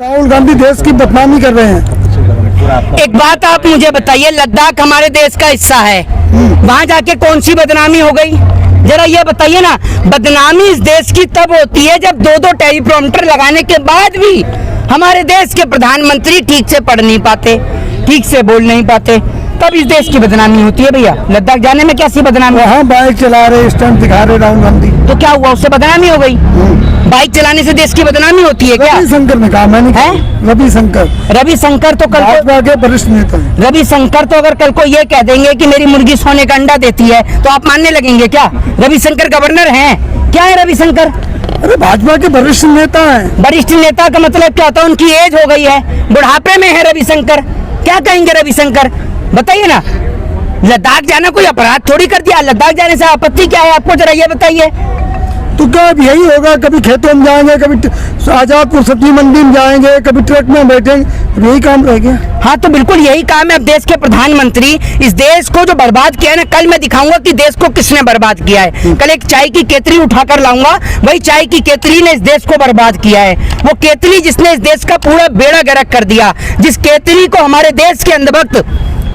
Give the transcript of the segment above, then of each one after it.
राहुल गांधी देश की बदनामी कर रहे हैं। एक बात आप मुझे बताइए, लद्दाख हमारे देश का हिस्सा है, वहाँ जाके कौन सी बदनामी हो गई? जरा ये बताइए ना। बदनामी इस देश की तब होती है जब दो टेलीप्रॉम्प्टर लगाने के बाद भी हमारे देश के प्रधानमंत्री ठीक से पढ़ नहीं पाते, ठीक से बोल नहीं पाते, तब इस देश की बदनामी होती है। भैया लद्दाख जाने में कैसी बदनामी? वहाँ बाइक चला रहे, स्टंट दिखा रहे राहुल गांधी, तो क्या हुआ, उससे बदनामी हो गई? बाइक चलाने से देश की बदनामी होती है क्या? रविशंकर ने कहा, मैंने कहा। रविशंकर तो कल भाजपा के वरिष्ठ नेता हैं। रविशंकर तो अगर कल को ये कह देंगे कि मेरी मुर्गी सोने का अंडा देती है तो आप मानने लगेंगे क्या? रविशंकर गवर्नर हैं क्या? है रविशंकर? अरे भाजपा के वरिष्ठ नेता हैं। वरिष्ठ नेता का मतलब क्या होता है? उनकी एज हो गई है, बुढ़ापे में है रविशंकर। क्या कहेंगे रविशंकर? बताइए ना। लद्दाख जाना कोई अपराध थोड़ी कर दिया। लद्दाख जाने से आपत्ति क्या है आपको, जरा ये बताइए। तो क्या अब यही होगा? कभी खेतों में जाएंगे, कभी आजादपुर सब्जी मंडी में जाएंगे, कभी ट्रक में बैठेंगे, यही काम रह गया। हाँ तो बिल्कुल यही काम है। अब देश के प्रधानमंत्री इस देश को जो बर्बाद किया है ना, कल मैं दिखाऊंगा कि देश को किसने बर्बाद किया है। कल एक चाय की केतली उठाकर लाऊंगा, वही चाय की केतली ने इस देश को बर्बाद किया है। वो केतली जिसने इस देश का पूरा बेड़ा गर्क कर दिया, जिस केतली को हमारे देश के अंधभक्त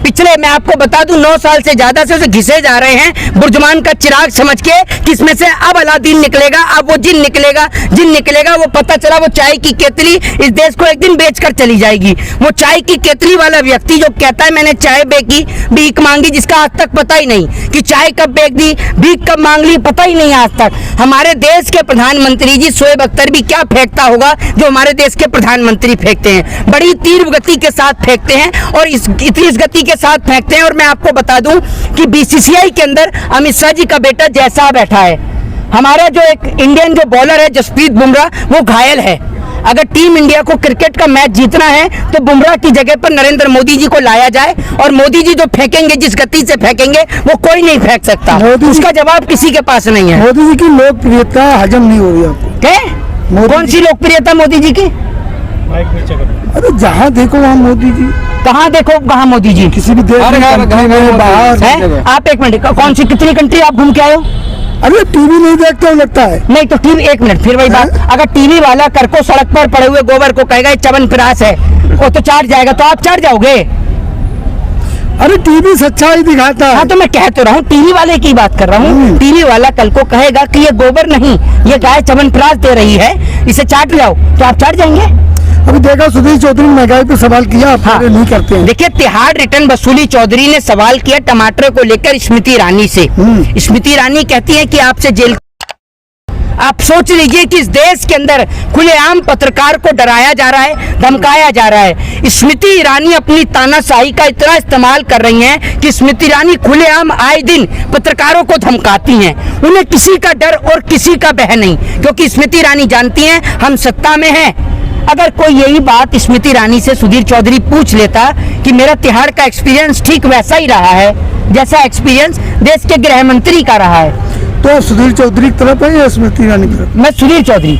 पिछले, मैं आपको बता दूं, 9 साल से ज्यादा से उसे घिसे जा रहे हैं बुर्जुमान का चिराग समझ के, किसमें से अब अलादीन निकलेगा, अब वो जिन निकलेगा। वो पता चला वो चाय की केतली इस देश को एक दिन बेचकर चली जाएगी। वो चाय की केतली वाला व्यक्ति जो कहता है मैंने चाय बेची, भीख मांगी, जिसका आज तक पता ही नहीं कि चाय कब बेच दी, भीख कब मांग ली, पता ही नहीं आज तक। हमारे देश के प्रधानमंत्री जी शोएब अख्तर भी क्या फेंकता होगा जो हमारे देश के प्रधानमंत्री फेंकते हैं। बड़ी तीव्र गति के साथ फेंकते हैं और इस गति के साथ फेंकते हैं। और मैं आपको बता दूं कि बीसीसीआई के अंदर अमित शाह जी का बेटा जैसा बैठा है। हमारा जो एक इंडियन जो बॉलर है जसप्रीत बुमराह, वो घायल है। अगर टीम इंडिया को क्रिकेट का मैच जीतना है तो बुमराह की जगह पर नरेंद्र मोदी जी को लाया जाए, और मोदी जी जो फेंकेंगे, जिस गति से फेंकेंगे, वो कोई नहीं फेंक सकता। उसका जवाब किसी के पास नहीं है। मोदी जी की लोकप्रियता हजम नहीं हो रही आपको। कौन सी लोकप्रियता मोदी जी की? अरे जहाँ देखो वहाँ मोदी जी। कहाँ देखो कहाँ मोदी जी? किसी भी देश में बाहर है। आप एक मिनट, कौन सी कितनी कंट्री आप घूम के आए हो? अरे टीवी नहीं देखते हो लगता है। नहीं तो टीवी, एक मिनट, फिर वही बात, अगर टीवी वाला कर को सड़क पर पड़े हुए गोबर को कहेगा च्यवनप्राश है, वो तो चाट जाएगा, तो आप चाट जाओगे? अरे टीवी सच्चाई दिखाता है। हाँ तो मैं कह तो रहा हूँ, टीवी वाले की बात कर रहा हूँ। टीवी वाला कल को कहेगा कि ये गोबर नहीं, ये गाय च्यवनप्राश दे रही है, इसे चाट जाओ, तो आप चाट जाएंगे? अभी देखा सुधीर चौधरी ने महंगाई पे सवाल किया, आप नहीं करते हैं। देखिए, तिहाड़ रिटर्न वसूली चौधरी ने सवाल किया टमाटर को लेकर स्मृति ईरानी से। स्मृति ईरानी कहती है कि आपसे जेल। आप सोच लीजिए कि इस देश के अंदर खुलेआम पत्रकार को डराया जा रहा है, धमकाया जा रहा है। स्मृति ईरानी अपनी तानाशाही का इतना इस्तेमाल कर रही हैं कि स्मृति ईरानी खुलेआम आए दिन पत्रकारों को धमकाती हैं। उन्हें किसी का डर और किसी का भय नहीं, क्योंकि स्मृति ईरानी जानती हैं हम सत्ता में हैं। अगर कोई यही बात स्मृति ईरानी से सुधीर चौधरी पूछ लेता कि मेरा तिहाड़ का एक्सपीरियंस ठीक वैसा ही रहा है जैसा एक्सपीरियंस देश के गृह मंत्री का रहा है, तो सुधीर चौधरी की तरफ है या स्मृति ईरानी की तरफ? मैं सुधीर चौधरी।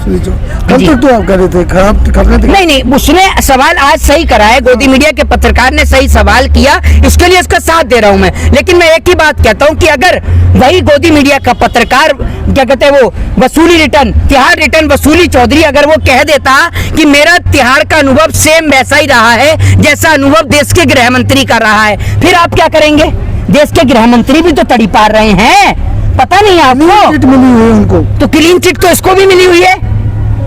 कल तक तो आप कर रहे थे खराब खबरें। नहीं, उसने सवाल आज सही करा है। गोदी मीडिया के पत्रकार ने सही सवाल किया, इसके लिए उसका साथ दे रहा हूं मैं। लेकिन मैं एक ही बात कहता हूं कि अगर वही गोदी मीडिया का पत्रकार, क्या कहते हैं वो, वसूली रिटर्न, तिहाड़ रिटर्न वसूली चौधरी, अगर वो कह देता कि मेरा तिहाड़ का अनुभव सेम वैसा ही रहा है जैसा अनुभव देश के गृह मंत्री का रहा है, फिर आप क्या करेंगे? देश के गृह मंत्री भी तो तड़ी पार रहे हैं, पता नहीं आपको? चिट मिली हुई है उनको, तो क्लीन चिट तो इसको भी मिली हुई है।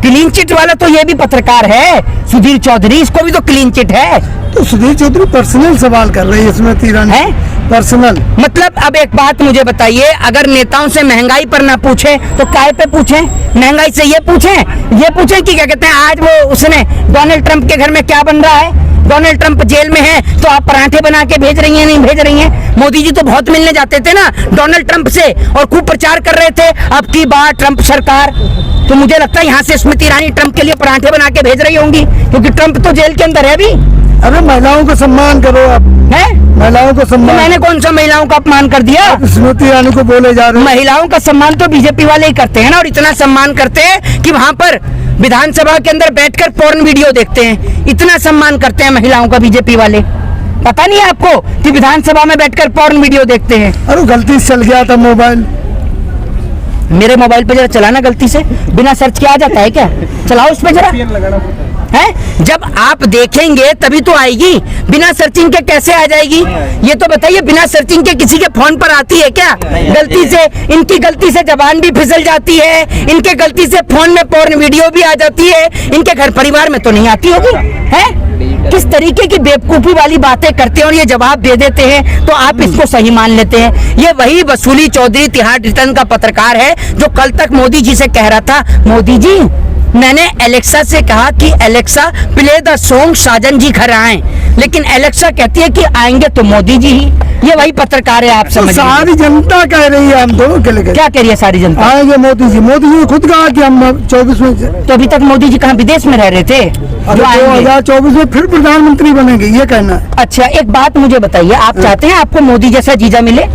क्लीन चिट वाला तो ये भी पत्रकार है सुधीर चौधरी, इसको भी तो क्लीन चिट है। तो सुधीर चौधरी पर्सनल सवाल कर रही है स्मृति ईरानी है, पर्सनल। मतलब अब एक बात मुझे बताइए, अगर नेताओं से महंगाई पर ना पूछे तो काय पे पूछे? महंगाई से ये पूछे कि क्या कहते हैं आज वो उसने डोनाल्ड ट्रंप के घर में क्या बन रहा है, डोनाल्ड ट्रंप जेल में है तो आप पराठे बना के भेज रही हैं, नहीं भेज रही हैं? मोदी जी तो बहुत मिलने जाते थे ना डोनाल्ड ट्रंप से और खूब प्रचार कर रहे थे अब की बार ट्रंप सरकार। तो मुझे लगता है यहाँ से स्मृति ईरानी ट्रंप के लिए पराठे बना के भेज रही होंगी, क्योंकि ट्रंप तो जेल के अंदर है अभी। अरे महिलाओं का सम्मान करो आप, है महिलाओं का सम्मान। तो मैंने कौन सा महिलाओं का अपमान कर दिया? स्मृति ईरानी को बोले जा रहे हैं। महिलाओं का सम्मान तो बीजेपी वाले ही करते हैं ना, और इतना सम्मान करते हैं कि वहां पर विधानसभा के अंदर बैठकर पोर्न वीडियो देखते हैं। इतना सम्मान करते हैं महिलाओं का बीजेपी वाले। पता नहीं है आपको कि विधानसभा में बैठकर पोर्न वीडियो देखते हैं? अरे गलती से चल गया था मोबाइल, मेरे मोबाइल पे जरा चलाना, गलती से बिना सर्च किया आ जाता है क्या? चलाओ उस पे जरा। है? जब आप देखेंगे तभी तो आएगी, बिना सर्चिंग के कैसे आ जाएगी? ये तो बताइए, बिना सर्चिंग के किसी के फोन पर आती है क्या? गलती से, इनकी गलती से जबान भी फिसल जाती है, इनके गलती से फोन में पोर्न वीडियो भी आ जाती है, इनके घर परिवार में तो नहीं आती होगी, है? किस तरीके की बेवकूफी वाली बातें करते हैं और ये जवाब दे देते हैं तो आप इसको सही मान लेते हैं। ये वही वसूली चौधरी तिहाड़ रिटर्न का पत्रकार है जो कल तक मोदी जी से कह रहा था, मोदी जी मैंने एलेक्सा से कहा कि एलेक्सा प्ले द सॉन्ग साजन जी घर आए, लेकिन एलेक्सा कहती है कि आएंगे तो मोदी जी ही। ये वही पत्रकार है, आप तो समझ सारी जनता कह रही है हम दोनों के लिए। क्या कह रही है सारी जनता? आएंगे मोदी जी ने खुद कहा कि हम 24 में तो अभी तक मोदी जी कहाँ विदेश में रह रहे थे? जो आएंगे 2024 में फिर प्रधानमंत्री बनेंगे, ये कहना है। अच्छा एक बात मुझे बताइए, आप चाहते हैं आपको मोदी जैसा जीजा मिले?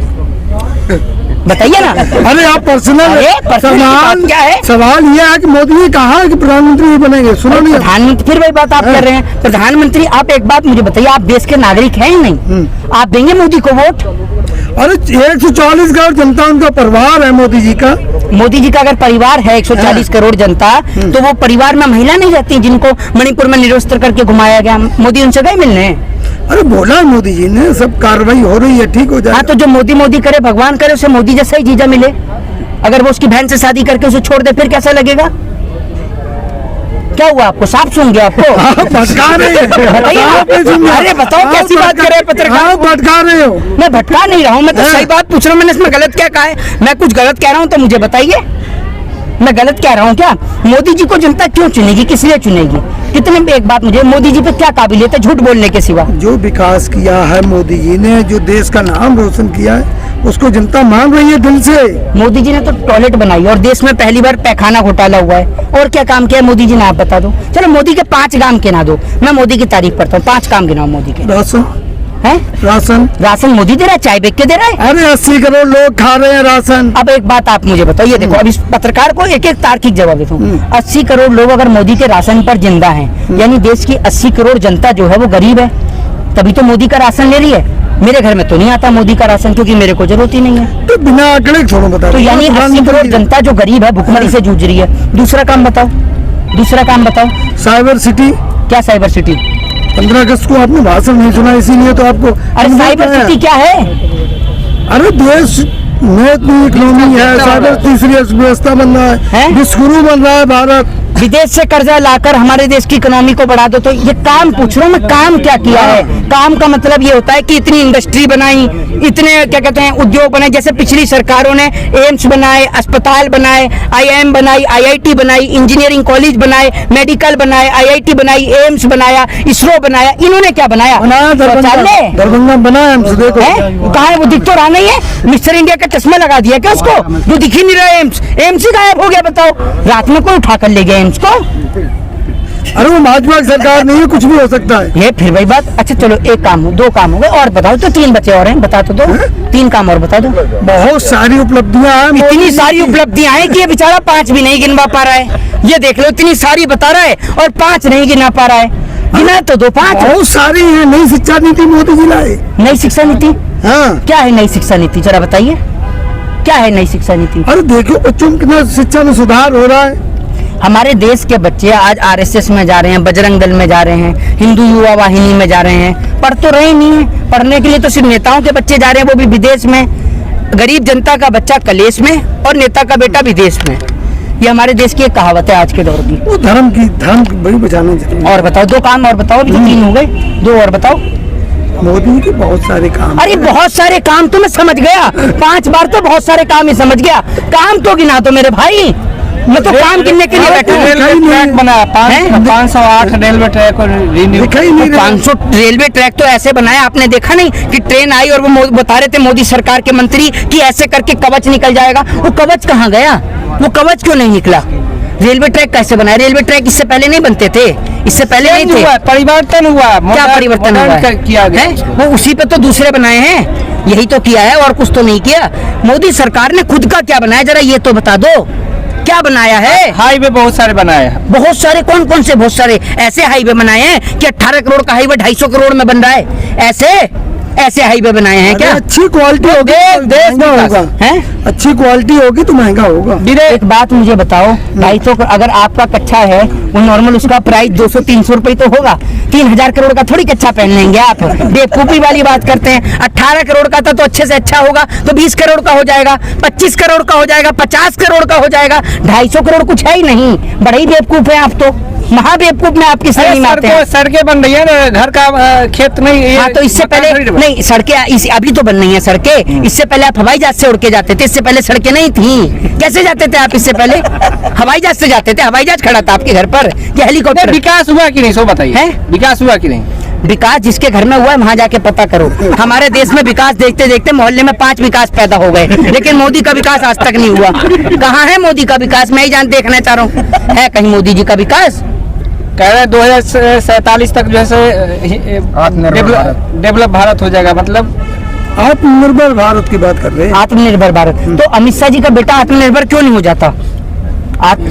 बताइए ना। अरे आप पर्सनल अरे, पर्सनल की बात क्या है? सवाल ये है कि मोदी ने कहा है कि प्रधानमंत्री ही बनेंगे, सुनो नहीं? प्रधानमंत्री, फिर वही बात आप कर रहे हैं प्रधानमंत्री। आप एक बात मुझे बताइए, आप देश के नागरिक हैं या नहीं? आप देंगे मोदी को वोट? अरे 140 करोड़ जनता उनका परिवार है मोदी जी का। मोदी जी का अगर परिवार है 140 करोड़ जनता, तो वो परिवार में महिला नहीं रहती जिनको मणिपुर में निरस्त्र करके घुमाया गया? मोदी उनसे गए मिलने? अरे बोला मोदी जी ने, सब कार्रवाई हो रही है, ठीक हो जाएगा। हाँ, तो जो मोदी मोदी करे, भगवान करे उसे मोदी जैसा ही जीजा मिले। अगर वो उसकी बहन से शादी करके उसे छोड़ दे फिर कैसा लगेगा? क्या हुआ आपको? सांप सूंघ गया आपको? भटका रहे हैं। बताइए। अरे बताओ कैसी बात कर रहे हैं पत्रकार? भटका रहे हो? मैं भटका नहीं रहा हूँ, मैं तो सही बात पूछ रहा हूँ। मैंने इसमें गलत क्या कहा है? मैं कुछ गलत कह रहा हूँ तो मुझे बताइए, मैं गलत कह रहा हूँ क्या? मोदी जी को जनता क्यों चुनेगी, किस लिए चुनेगी? कितने, एक बात मुझे, मोदी जी पे क्या काबिलियत है झूठ बोलने के सिवा? जो विकास किया है मोदी जी ने, जो देश का नाम रोशन किया है, उसको जनता मान रही है दिल से। मोदी जी ने तो टॉयलेट बनाई और देश में पहली बार पैखाना घोटाला हुआ है। और क्या काम किया है मोदी जी ने, आप बता दो। चलो मोदी के 5 काम गिना दो, मैं मोदी की तारीफ करता हूँ। 5 काम गिनाओ मोदी के। राशन हैं? राशन मोदी दे रहा है, चाय बेच के दे रहा है। अरे 80 करोड़ लोग खा रहे हैं राशन। अब एक बात आप मुझे बताओ, ये देखो, अब इस पत्रकार को एक एक तार्किक जवाब देता हूँ। 80 करोड़ लोग अगर मोदी के राशन पर जिंदा हैं, यानी देश की 80 करोड़ जनता जो है वो गरीब है, तभी तो मोदी का राशन ले रही है। मेरे घर में तो नहीं आता मोदी का राशन, क्योंकि मेरे को जरूरत ही नहीं है। तो बिना आंकड़े छोड़ो, बता। तो यानी 80 करोड़ जनता जो गरीब है, भुखमरी से जूझ रही है। दूसरा काम बताओ, दूसरा काम बताओ। Cyber city. क्या साइबर सिटी? 15 अगस्त को आपने भाषण नहीं सुना, इसीलिए तो आपको। अरे साइबर सिटी क्या है? अरे देश में इतनी इकोनॉमी है, साइबर तीसरी अर्थव्यवस्था बन रहा है, विश्वगुरु बन रहा है भारत। विदेश से कर्जा लाकर हमारे देश की इकोनॉमी को बढ़ा दो। तो ये काम पूछ रहा हूँ मैं, काम क्या किया है? काम का मतलब ये होता है कि इतनी इंडस्ट्री बनाई, इतने क्या कहते हैं उद्योग बनाए, जैसे पिछली सरकारों ने एम्स बनाए, अस्पताल बनाए, IIM बनाई, IIT बनाई, इंजीनियरिंग कॉलेज बनाए, मेडिकल बनाए, IIT बनाई, एम्स बनाया, इसरो बनाया। इन्होंने क्या बनाया? दरभंगा बनाया हमसे, देखो कहाँ है वो? दिख तो रहा नहीं है। मिस्टर इंडिया का चश्मा लगा दिया क्या उसको? जो दिख ही नहीं रहा। एम्स ही गायब हो गया। बताओ, रात में कौन उठा कर ले गया एम्स को? अरे वो भाजपा की सरकार नहीं है, कुछ भी हो सकता है। ये फिर वही बात। अच्छा चलो, एक काम हो, 2 काम हो गए, और बताओ। तो 3 बचे और हैं, बता तो दो। 3 काम और बता दो। बहुत सारी उपलब्धियां हैं, इतनी सारी उपलब्धियां हैं कि ये बेचारा 5 भी नहीं गिनवा पा रहा है। ये देख लो, इतनी सारी बता रहा है और 5 नहीं गिना पा रहा है। गिना तो दो 5। बहुत सारी है। नई शिक्षा नीति मोदी जी लाए। नई शिक्षा नीति? हाँ, क्या है नई शिक्षा नीति, जरा बताइए, क्या है नई शिक्षा नीति? अरे देखो बच्चों में कितना शिक्षा में सुधार हो रहा है। हमारे देश के बच्चे आज RSS में जा रहे हैं, बजरंग दल में जा रहे हैं, हिंदू युवा वाहिनी में जा रहे हैं। पढ़ तो रहे नहीं है, पढ़ने के लिए तो सिर्फ नेताओं के बच्चे जा रहे हैं, वो भी विदेश में। गरीब जनता का बच्चा कलेश में और नेता का बेटा विदेश में। ये हमारे देश की एक कहावत है आज के दौर की। वो धर्म बड़ी बचाना चाहिए। और बताओ, 2 काम और बताओ। अभी तो 3 हो गए, 2 और बताओ। मोदी के बहुत सारे काम। अरे बहुत सारे काम तो मैं समझ गया, 5 बार तो बहुत सारे काम ही समझ गया। काम तो गिना दो मेरे भाई, मैं तो काम गिनने के लिए बैठा हूँ। ट्रैक बना 508 रेलवे ट्रैक और 500 रेलवे ट्रैक तो ऐसे बनाया, आपने देखा नहीं कि ट्रेन आई और वो बता रहे थे मोदी सरकार के मंत्री कि ऐसे करके कवच निकल जाएगा। वो कवच कहाँ गया? वो कवच क्यों नहीं निकला? रेलवे ट्रैक कैसे बनाया? रेलवे ट्रैक इससे पहले नहीं बनते थे, इससे पहले नहीं थे। परिवर्तन हुआ। क्या परिवर्तन हुआ किया गया? वो उसी पे तो दूसरे बनाए हैं, यही तो किया है और कुछ तो नहीं किया। मोदी सरकार ने खुद का क्या बनाया, जरा ये तो बता दो, क्या बनाया है? हाईवे बहुत सारे बनाए हैं। बहुत सारे? कौन कौन से बहुत सारे? ऐसे हाईवे बनाए हैं कि 18 करोड़ का हाईवे 250 करोड़ में बन रहा है, ऐसे ऐसे हाईवे बनाए हैं क्या? अच्छी क्वालिटी होगी तो महंगा होगा, हैं? अच्छी क्वालिटी होगी तो महंगा होगा। एक बात मुझे बताओ, 250 अगर आपका कच्चा है वो नॉर्मल उसका प्राइस 200-300 रुपए तो होगा। 3000 करोड़ का थोड़ी कच्चा पहन लेंगे आप, बेवकूफी वाली बात करते हैं। 18 करोड़ का था तो अच्छे से अच्छा होगा तो 20 करोड़ का हो जाएगा, 25 करोड़ का हो जाएगा, 50 करोड़ का हो जाएगा। 250 करोड़ कुछ है ही नहीं, बड़े ही बेवकूफ है आप तो, महाबेवकूफ में आपकी श्रेणी में आते हैं। सड़कें बन रही है ना, घर का खेत नहीं। हाँ तो इससे पहले नहीं सड़कें अभी तो बन रही हैं सड़कें, इससे पहले आप हवाई जहाज से उड़ के जाते थे, इससे पहले सड़कें नहीं थी। कैसे जाते थे आप? इससे पहले हवाई जहाज से जाते थे, हवाई जहाज खड़ा था आपके घर पर या हेलीकॉप्टर? विकास हुआ कि नहीं सो बताइए, विकास हुआ कि नहीं? विकास जिसके घर में हुआ है वहां जाके पता करो। हमारे देश में विकास देखते देखते मोहल्ले में 5 विकास पैदा हो गए, लेकिन मोदी का विकास आज तक नहीं हुआ। कहाँ है मोदी का विकास? मैं ही देखना चाह रहा हूँ, है कहीं मोदी जी का विकास? कह रहे 2047 तक जो है डेवलप भारत हो जाएगा, मतलब आत्मनिर्भर भारत की बात कर रहे हैं। आत्मनिर्भर भारत, तो अमित शाह जी का बेटा आत्मनिर्भर क्यों नहीं हो जाता?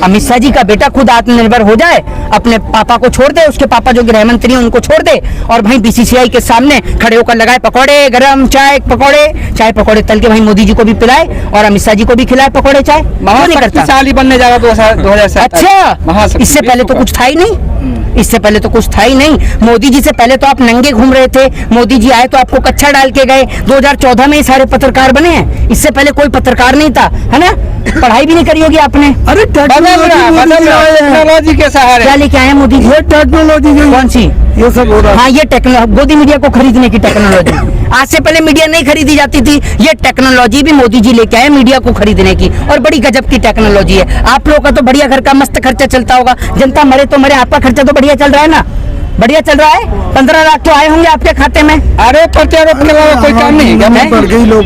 अमित शाह जी का बेटा खुद आत्मनिर्भर हो जाए, अपने पापा को छोड़ दे, उसके पापा जो गृह मंत्री हैं उनको छोड़ दे, और भाई बीसीसीआई के सामने खड़े होकर लगाए पकौड़े गरम, चाय पकौड़े तल के भाई मोदी जी को भी पिलाए और अमित शाह जी को भी खिलाए पकौड़े चाय। नहीं करता, साल ही बनने जा रहा 2027। अच्छा, इससे पहले तो कुछ था ही नहीं, इससे पहले तो कुछ था ही नहीं। मोदी जी से पहले तो आप नंगे घूम रहे थे, मोदी जी आए तो आपको कच्छा डाल के गए। 2014 में ये सारे पत्रकार बने हैं, इससे पहले कोई पत्रकार नहीं था, है ना? पढ़ाई भी नहीं करी होगी आपने। अरे टेक्नोलॉजी के सहारे क्या लेके आए मोदी जी? टेक्नोलॉजी कौन सी? ये सब हो रहा है। हाँ, ये टेक्नोलॉजी, गोदी मीडिया को खरीदने की टेक्नोलॉजी। आज से पहले मीडिया नहीं खरीदी जाती थी, ये टेक्नोलॉजी भी मोदी जी लेके आए मीडिया को खरीदने की, और बड़ी गजब की टेक्नोलॉजी है। आप लोगों का तो बढ़िया घर का मस्त खर्चा चलता होगा, जनता मरे तो मरे, आपका खर्चा तो बढ़िया चल रहा है ना? बढ़िया चल रहा है। 15 लाख तो आए होंगे आपके खाते में। अरे प्रत्यारोप के अलावा कोई काम नहीं है।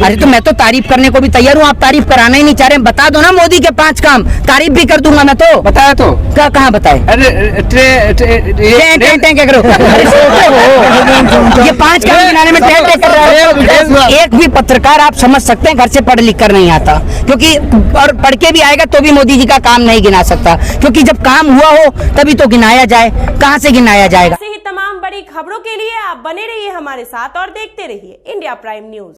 अरे तो मैं तो तारीफ करने को भी तैयार हूँ, आप तारीफ कराना ही नहीं चाह रहे। बता दो ना मोदी के 5 काम, तारीफ भी कर दूंगा मैं तो। बताया तो कहाँ बताए? क्या करो? ये 5 काम गिनाने में कर रहे हो। एक भी पत्रकार आप समझ सकते हैं घर से पढ़ लिख कर नहीं आता, क्योंकि और पढ़ के भी आएगा तो भी मोदी जी का काम नहीं गिना सकता, क्योंकि जब काम हुआ हो तभी तो गिनाया जाए, कहाँ से गिनाया जाएगा? ऐसे ही तमाम बड़ी खबरों के लिए आप बने रहिए हमारे साथ और देखते रहिए इंडिया प्राइम न्यूज।